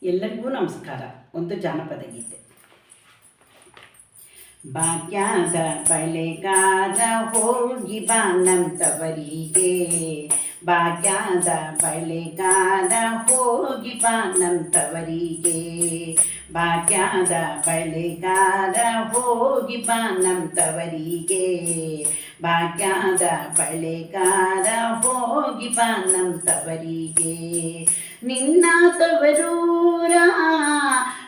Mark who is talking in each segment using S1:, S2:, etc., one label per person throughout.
S1: ಎಲ್ಲರಿಗೂ ನಮಸ್ಕಾರ. ಒಂದು ಜಾನಪದ ಗೀತೆ. ಭಾಗ್ಯದ ಬಳೆಗಾರ ಹೋಗಿ ಬಾನಂತವರಿಗೆ, ಭಾಗ್ಯದ ಬಳೆಗಾರ ಹೋಗಿ ಬಾನಂತವರಿಗೆ, ಭಾಗ್ಯದ ಬಳೆಗಾರ ಹೋಗಿ ಬಾನಂತವರಿಗೆ, ಭಾಗ್ಯದ ಬಳೆಗಾರ ಹೋಗಿ ಬಾನಂತವರಿಗೆ. ನಿನ್ನ ತವರೂರ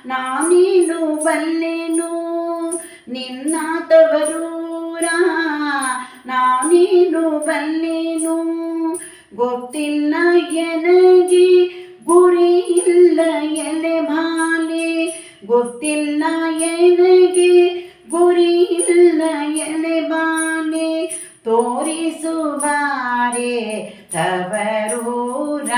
S1: ನಾನೇನು ಬಲ್ಲೆನು, ನಿನ್ನ ತವರೂರ ನಾನೇನು ಬಲ್ಲೆನು, ಗೊತ್ತಿಲ್ಲ ಎನಗೆ ಗುರಿ ಇಲ್ಲ ಎಲೆ ಬಾಲೆ, ಗೊತ್ತಿಲ್ಲ ಎನಗೆ ಗುರಿ ಇಲ್ಲ ಎಲೆ ಬಾಲೆ, ತೋರಿಸುವಾರೆ ತವರೂರ,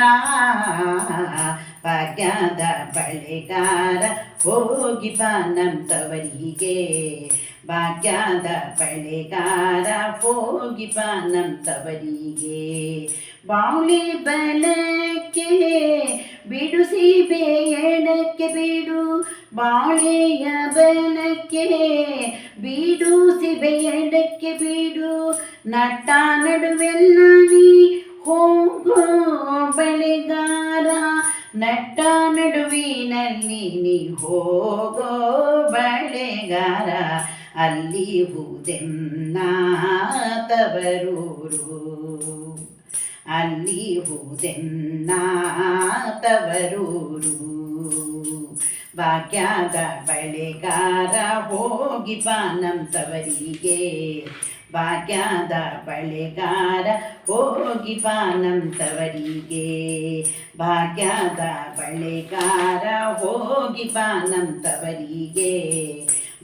S1: ಭಾಗ್ಯದ ಬಳೆಗಾರ ಹೋಗಿ ಬಾನಂತವರಿಗೆ, ಭಾಗ್ಯದ ಬಳೆಗಾರ ಹೋಗಿ ಬಾನಂತವರಿಗೆ. ಬಾಳೆ ಬಲಕ್ಕೆ ಬಿಡು ಸೀಬೆ ಎಡಕ್ಕೆ ಬಿಡು, ಬಾಳೆಯ ಬಲಕ್ಕೆ ಬಿಡು ಸೀಬೆ ಎಡಕ್ಕೆ ಬಿಡು, ನಟ್ಟ ನಡುವೆಲ್ಲ ನೀ ಹೋಗೋ ಬಳೆಗಾರ, ನಟ್ಟ ನಡುವಿನಲ್ಲಿ ನೀ ಹೋಗೋ ಬಳೆಗಾರ, ಅಲ್ಲಿ ಹೂದೆನ್ನ ತವರೂರು, ಅಲ್ಲಿ ಹೂದೆನ್ನ ತವರೂರು. ಭಾಗ್ಯದ ಬಳೆಗಾರ ಹೋಗಿ ಬಾನಂತವರಿಗೆ, ಭಾಗ್ಯದ ಬಳೆಗಾರ ಹೋಗಿ ಬಾನಂತವರಿಗೆ, ಭಾಗ್ಯದ ಬಳೆಗಾರ ಹೋಗಿ ಬಾನಂತವರಿಗೆ,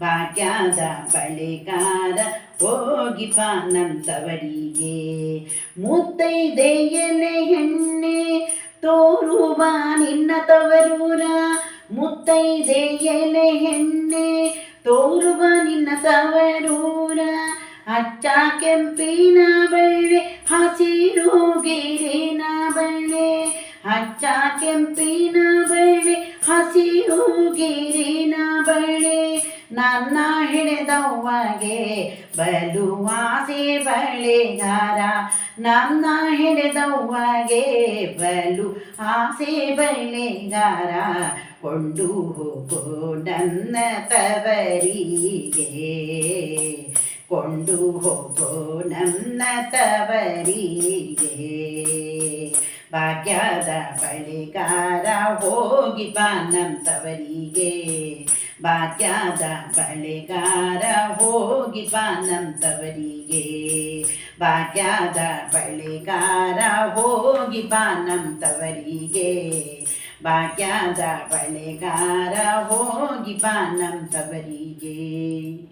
S1: ಭಾಗ್ಯದ ಬಳೆಗಾರ ಹೋಗಿ ಬಾನಂತವರಿಗೆ. ಮುತ್ತೈದೆಯಲೆ ಹೆಣ್ಣೆ ತೋರುವ ನಿನ್ನ ತವರೂರ, ಮುತ್ತೈದೆಯಲೆ ಹೆಣ್ಣೆ ತೋರುವ ನಿನ್ನ ತವರೂರ, ಹಚ್ಚ ಕೆಂಪಿನ ಬಳೆ ಹಸಿರು ಗಿರಿನ ಬಳೆ, ಹಚ್ಚ ಕೆಂಪಿನ ಬಳೆ ಹಸಿರು ಗಿರಿನ ಬಳೆ, ನನ್ನ ಹಿಡಿದವ್ವಗೆ ಬಲು ಆಸೆ ಬಳೆಗಾರ, ನನ್ನ ಹಿಡಿದವ್ವಗೆ ಬಲು ಆಸೆ ಬಳೆಗಾರ, ಕೊಂಡು ಹೋಗೋ ನನ್ನ ತವರಿಗೆ, ಕೊಂಡು ಹೋಗೋ ನನ್ನ ತವರಿಗೆ. ಭಾಗ್ಯದ ಬಳೆಗಾರ ಹೋಗಿ ಬಾನಂತವರಿಗೆ, ಭಾಗ್ಯದ ಬಳೆಗಾರ ಹೋಗಿ ಬಾನಂತವರಿಗೆ, ಭಾಗ್ಯದ ಬಳೆಗಾರ ಹೋಗಿ ಬಾನಂತವರಿಗೆ, ಭಾಗ್ಯದ ಬಳೆಗಾರ ಹೋಗಿ ಬಾನಂತವರಿಗೆ.